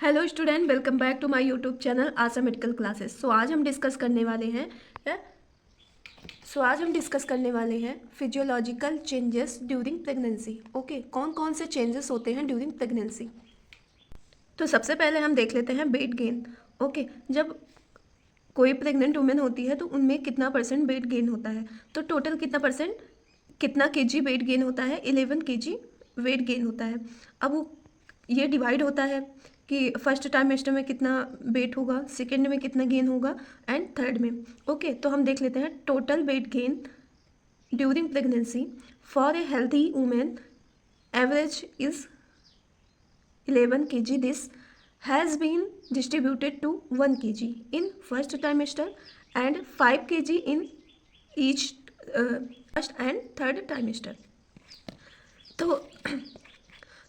Hello student, welcome back to my YouTube channel Asha medical classes. आज हम discuss करने वाले हैं physiological changes during pregnancy. Okay, कौन कौन से चेंजेस होते हैं ड्यूरिंग प्रेगनेंसी। तो सबसे पहले हम देख लेते हैं वेट गेन। ओके, जब कोई प्रेग्नेंट वुमेन होती है तो उनमें कितना परसेंट वेट गेन होता है। तो टोटल कितना केजी वेट गेन होता है, 11 केजी वेट गेन होता है। अब वो ये डिवाइड होता है कि फर्स्ट ट्राइमेस्टर में कितना वेट होगा, सेकेंड में कितना गेन होगा एंड थर्ड में। ओके, तो हम देख लेते हैं total weight gain during pregnancy for a healthy women average is 11 kg. This has been distributed to 1 kg in first trimester and 5 kg in each first and third trimester.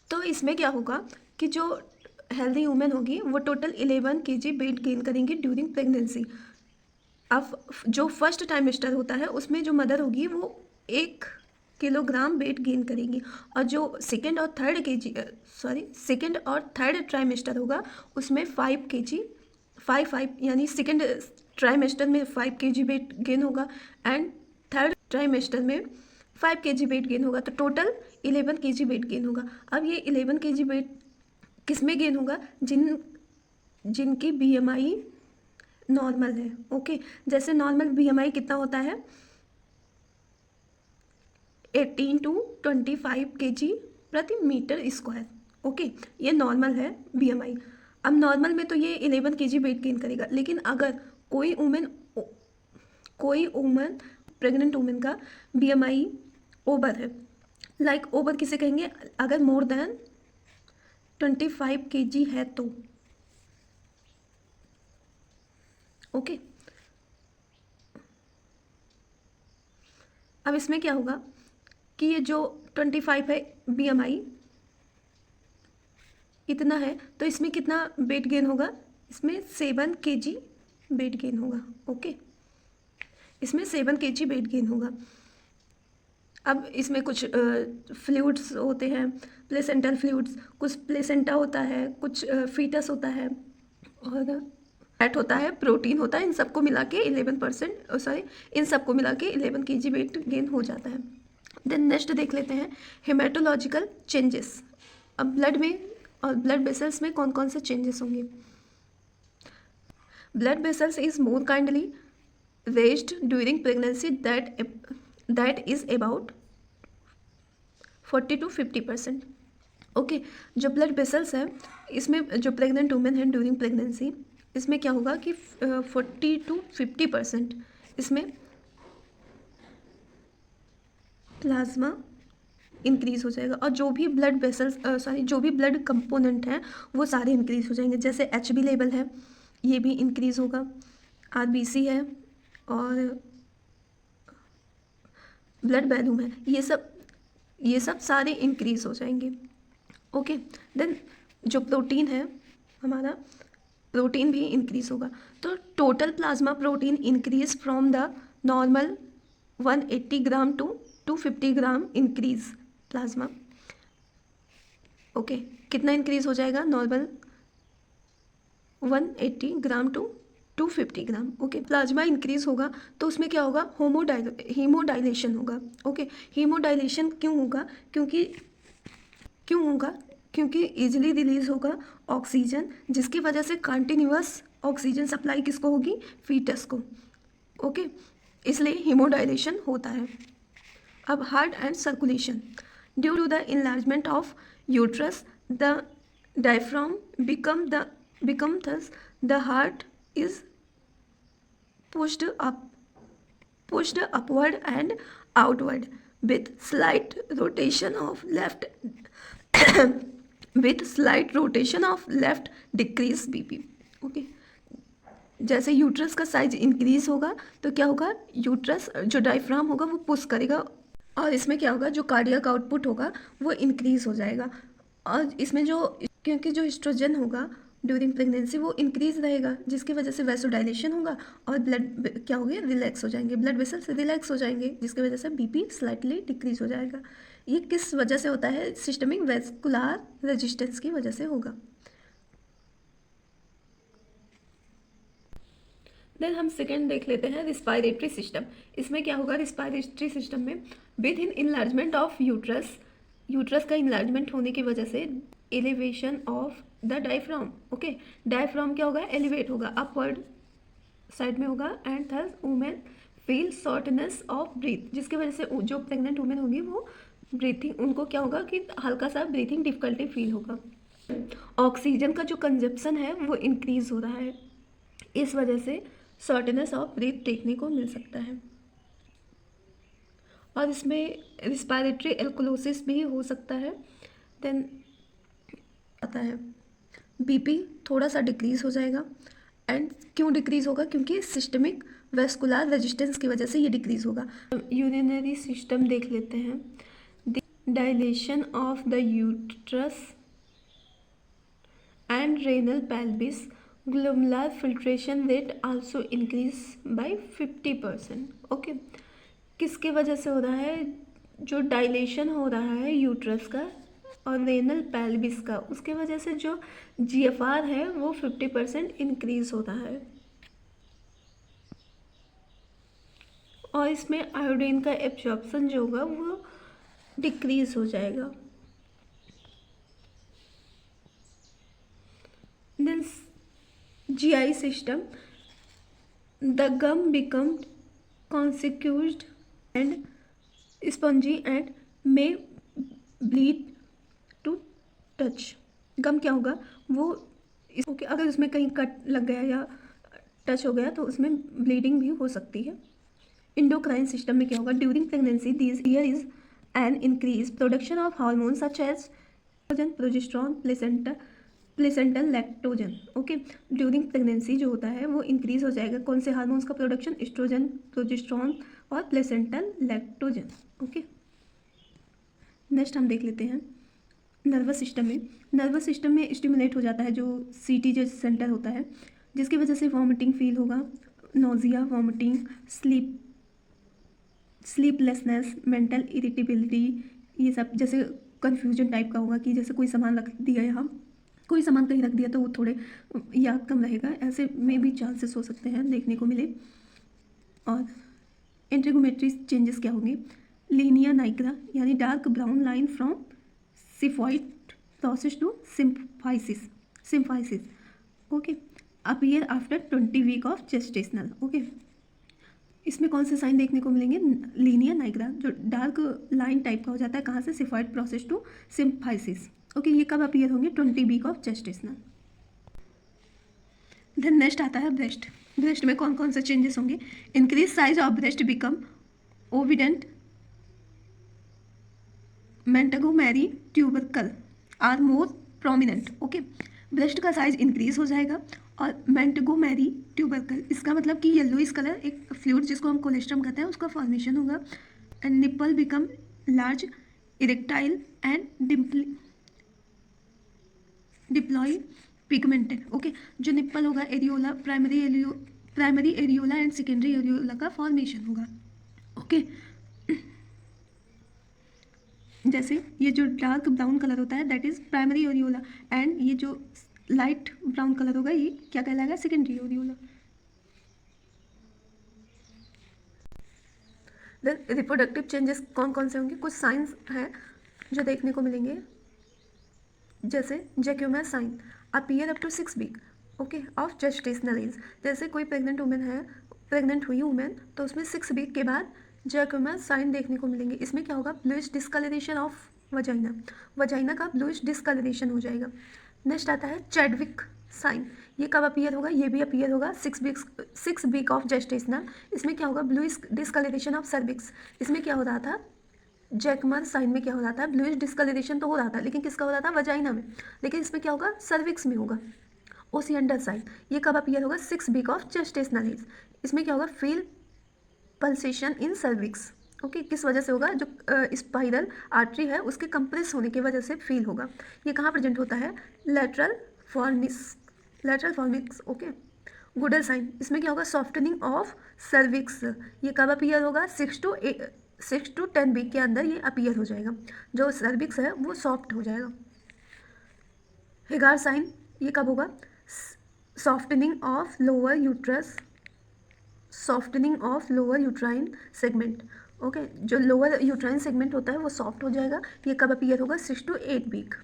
तो इसमें क्या होगा कि जो हेल्दी वुमेन होगी वो total 11 kg weight gain करेंगी during pregnancy. अब जो फर्स्ट ट्राइमेस्टर होता है उसमें जो मदर होगी वो 1 किलोग्राम वेट गेन करेगी, और जो सेकेंड और थर्ड ट्राइमेस्टर होगा उसमें 5 kg 5 यानी सेकेंड ट्राइमेस्टर में 5 kg वेट गेन होगा एंड थर्ड ट्राइमेस्टर में 5 kg वेट गेन होगा। तो टोटल 11 kg वेट गेन होगा। अब ये 11 kg वेट किस में गेन होगा, जिनकी BMI नॉर्मल है। ओके, जैसे नॉर्मल BMI कितना होता है, 18 to 25 kg प्रति मीटर स्क्वायर। ओके, ये नॉर्मल है BMI। अब नॉर्मल में तो ये 11 kg वेट गेन करेगा, लेकिन अगर कोई वुमेन प्रेग्नेंट वुमेन का BMI ओवर है, लाइक ओवर किसे कहेंगे, अगर मोर देन 25 kg है तो। ओके, अब इसमें क्या होगा कि ये जो 25 है BMI इतना है, तो इसमें कितना वेट गेन होगा, इसमें 7 kg वेट गेन होगा। ओके, इसमें 7 kg वेट गेन होगा। अब इसमें कुछ फ्लूइड्स होते हैं, प्लेसेंटल फ्लूइड्स, कुछ प्लेसेंटा होता है, कुछ फीटस होता है, और फैट होता है, प्रोटीन होता है। इन सबको मिला के 11 kg वेट गेन हो जाता है। देन नेक्स्ट देख लेते हैं हेमेटोलॉजिकल चेंजेस। अब ब्लड में और ब्लड वेसल्स में कौन कौन से चेंजेस होंगे। Blood vessels is more kindly raised during pregnancy, that is about 40 to 50%। Okay, जो ब्लड वेसल्स है इसमें जो प्रेग्नेंट वुमेन है ड्यूरिंग प्रेगनेंसी, इसमें क्या होगा कि 40 to 50% इसमें प्लाज्मा इंक्रीज हो जाएगा, और जो भी ब्लड वेसल्स जो भी ब्लड कंपोनेंट हैं वो सारे इंक्रीज हो जाएंगे। जैसे HB लेवल है, ये भी इंक्रीज होगा, RBC है, और ब्लड वॉल्यूम है, ये सब सारे इंक्रीज हो जाएंगे। ओके, देन जो प्रोटीन है हमारा, प्रोटीन भी इंक्रीज होगा। तो total plasma protein increase from the normal 180 gram to 250 gram increase plasma. Okay, कितना इंक्रीज हो जाएगा, normal 180 gram to 250 gram. Okay, plasma increase होगा तो उसमें क्या होगा, हीमोडाइलेशन होगा। ओके, हीमोडाइलेशन क्यों होगा, क्योंकि इजीली रिलीज होगा ऑक्सीजन, जिसकी वजह से कंटिन्यूअस ऑक्सीजन सप्लाई किसको होगी, फीटस को। ओके, इसलिए हीमोडाइलेशन होता है। अब heart and circulation, due to the enlargement of uterus the diaphragm become thus the heart is pushed upward and outward with slight rotation of left decrease BP। Okay, जैसे uterus का size increase होगा तो क्या होगा, uterus जो diaphragm होगा वो push करेगा, और इसमें क्या होगा, जो कार्डियक आउटपुट होगा वो इंक्रीज हो जाएगा। और इसमें क्योंकि जो एस्ट्रोजन होगा ड्यूरिंग प्रेगनेंसी वो इंक्रीज रहेगा, जिसकी वजह से वैसोडाइलेशन होगा और ब्लड क्या होंगे, रिलैक्स हो जाएंगे, ब्लड वेसल्स रिलैक्स हो जाएंगे, जिसकी वजह से BP स्लाइटली डिक्रीज हो जाएगा। ये किस वजह से होता है, सिस्टमिक वेस्कुलर रेजिस्टेंस की वजह से होगा। देन हम सेकेंड देख लेते हैं रिस्पायरेटरी सिस्टम। इसमें क्या होगा रिस्पायरेटरी सिस्टम में, with in enlargement of uterus, uterus का इनलार्जमेंट होने की वजह से elevation of the diaphragm. Okay, diaphragm क्या होगा, एलिवेट होगा, अपवर्ड साइड में होगा, and thus women feel shortness of breath, जिसकी वजह से जो प्रेग्नेंट वुमेन होंगी वो ब्रीथिंग, उनको क्या होगा कि हल्का सा ब्रीथिंग डिफिकल्टी फील होगा। ऑक्सीजन का जो कंजप्शन है वो इंक्रीज हो रहा है, इस वजह से शॉर्टनेस ऑफ ब्रीथ देखने को मिल सकता है। और इसमें रिस्पायरेटरी एल्कोलोसिस भी हो सकता है। देन आता है बीपी थोड़ा सा डिक्रीज हो जाएगा। एंड क्यों डिक्रीज होगा, क्योंकि सिस्टमिक वेस्कुलर रेजिस्टेंस की वजह से ये डिक्रीज होगा। यूरिनरी सिस्टम देख लेते हैं। Dilation of the uterus and renal pelvis, glomerular filtration rate also increase by 50%। Okay, किसके वजह से हो रहा है, जो डायलेशन हो रहा है यूट्रस का और रेनल पेल्विस का, उसके वजह से जो जीएफआर है वो 50% इंक्रीज हो रहा है। और इसमें आयोडीन का एब्जॉर्प्शन जो होगा वो डिक्रीज हो जाएगा। Then GI system, the gum becomes constricted and spongy and may bleed to touch। गम क्या होगा, वो इसको अगर उसमें कहीं कट लग गया या टच हो गया तो उसमें ब्लीडिंग भी हो सकती है। इंडोक्राइन सिस्टम में क्या होगा, during pregnancy this year is an increase production of hormone such as progesterone, placental lactogen. Okay, during pregnancy जो होता है वो इंक्रीज हो जाएगा, कौन से हार्मोन्स का प्रोडक्शन, एस्ट्रोजन, प्रोजेस्टेरोन और प्लेसेंटल लैक्टोजन। ओके, नेक्स्ट हम देख लेते हैं नर्वस सिस्टम में। नर्वस सिस्टम में स्टिमुलेट हो जाता है जो सीटी जो सेंटर होता है, जिसकी वजह से वॉमिटिंग फील होगा, nausea, vomiting, sleeplessness, mental irritability, ये सब जैसे कन्फ्यूजन टाइप का होगा कि जैसे कोई सामान रख दिया यहाँ, कोई सामान कहीं रख दिया तो वो थोड़े याद कम रहेगा, ऐसे में भी चांसेस हो सकते हैं देखने को मिले। और इंट्रीगोमेट्री चेंजेस क्या होंगे, लीनिया नाइग्रा यानी dark brown line from xiphoid process to symphysis. Okay, appear after 20 week of gestational. Okay, इसमें कौन से साइन देखने को मिलेंगे, लीनिया नाइग्रा जो डार्क लाइन टाइप का हो जाता है, कहाँ से, xiphoid process to symphysis. Okay, ये कब अपीयर होंगे, 20 week of gestational. Then next आता है ब्रेस्ट। ब्रेस्ट में कौन कौन से चेंजेस होंगे, increase size of breast become evident, Montgomery tubercle are more prominent. Okay, breast का साइज इंक्रीज हो जाएगा और मेंटगोमेरी ट्यूबरकल, इसका मतलब कि येलोइश कलर एक फ्लूइड जिसको हम कोलेस्ट्रम कहते हैं उसका फॉर्मेशन होगा। And nipple become large, erectile and deeply pigmented. Okay, जो निप्पल होगा areola, primary areola and secondary areola का फॉर्मेशन होगा। ओके, जैसे ये जो डार्क ब्राउन कलर होता है that is primary areola, and ये जो लाइट ब्राउन कलर होगा ये क्या कहलाएगा, secondary areola. Then reproductive changes कौन कौन से होंगे, कुछ साइंस हैं जो देखने को मिलेंगे, जैसे Jacquemier sign appear up to 6 week okay of gestational age. जैसे कोई प्रेग्नेंट वुमेन है, प्रेग्नेंट हुई वुमेन, तो उसमें 6 वीक के बाद जैक्यूमा साइन देखने को मिलेंगे। इसमें क्या होगा, bluish discoloration of vagina, vagina का ब्लूइश डिस्कलरेशन हो जाएगा। नेक्स्ट आता है चैडविक साइन, ये कब अपीयर होगा, ये भी अपीयर होगा 6 वीक ऑफ जेस्टेशनल। इसमें क्या होगा, ब्लूइश डिस्कलरेशन ऑफ सर्विक्स। इसमें क्या हो रहा था, जैकमर साइन में क्या हो रहा था, ब्लूइश डिस्कलरेशन तो हो रहा था, लेकिन किसका हो रहा था, वजाइना में, लेकिन इसमें क्या होगा, सर्विक्स में होगा। ओसियंडर साइन, ये कब अपीयर होगा, 6 वीक ऑफ जेस्टेशनल एज। इसमें क्या होगा, फील पल्सेशन इन सर्विक्स। ओके, किस वजह से होगा, जो स्पाइरल आर्टरी है उसके कंप्रेस होने की वजह से फील होगा। ये कहाँ प्रेजेंट होता है, लेटरल फॉर्मिक्स। ओके, गुडल साइन, इसमें क्या होगा, सॉफ्टनिंग ऑफ सर्विक्स। ये कब अपीयर होगा, 6 to 10 वीक के अंदर ये अपीयर हो जाएगा, जो सर्विक्स है वो सॉफ्ट हो जाएगा। हेगार साइन, ये कब होगा, softening of lower uterus softening of lower uterine segment. Okay, जो लोअर यूट्राइन सेगमेंट होता है वो सॉफ्ट हो जाएगा। ये कब अपीयर होगा? 6 to 8 वीक।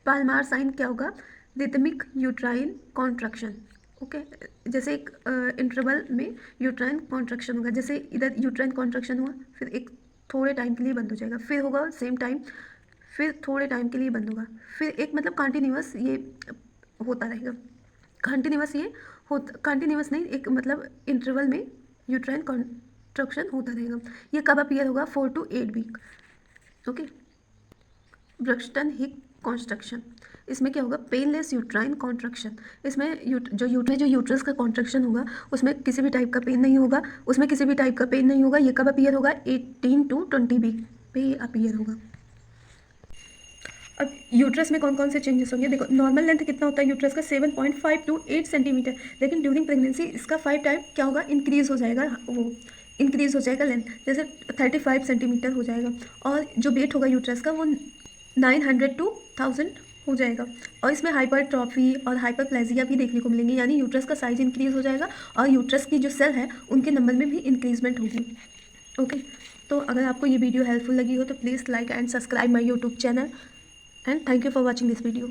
पाल्मार साइन क्या होगा? Rhythmic uterine contraction. ओके, जैसे एक इंटरवल में यूट्राइन कॉन्ट्रैक्शन होगा, जैसे इधर यूट्राइन कॉन्ट्रैक्शन हुआ, फिर एक थोड़े टाइम के लिए बंद हो जाएगा, फिर होगा सेम टाइम, फिर थोड़े टाइम के लिए बंद होगा, फिर एक मतलब कंटिन्यूअस ये होता रहेगा। कंटिन्यूअस नहीं, एक मतलब इंटरवल में यूट्राइन कॉन्ट्रैक्शन होता रहेगा। ये कब अपीयर होगा? 4 to 8 वीक। ओके, ब्रक्सटन हिक कॉन्स्ट्रक्शन, इसमें क्या होगा? Painless uterine contraction. इसमें जो यूट्रस का कॉन्ट्रैक्शन होगा उसमें किसी भी टाइप का पेन नहीं होगा, ये कब अपीयर होगा? 18 to 20 वीक पे ये अपीयर होगा। अब यूट्रस में कौन कौन से चेंजेस होंगे? देखो, नॉर्मल लेंथ कितना होता है यूट्रस का? 7.5 to 8 सेंटीमीटर, लेकिन ड्यूरिंग प्रेगनेंसी इसका 5 टाइम क्या होगा? इंक्रीज़ हो जाएगा लेंथ, जैसे 35 सेंटीमीटर हो जाएगा। और जो वेट होगा यूट्रस का वो 900 to 1000 हो जाएगा। और इसमें हाइपरट्रॉफी और हाइपरप्लेजिया भी देखने को मिलेंगे, यानी यूट्रस का साइज इंक्रीज़ हो जाएगा और यूट्रस की जो सेल है उनके नंबर में भी इंक्रीजमेंट होगी। ओके, तो अगर आपको ये वीडियो हेल्पफुल लगी हो तो please like and subscribe my YouTube channel, and thank you for watching this video.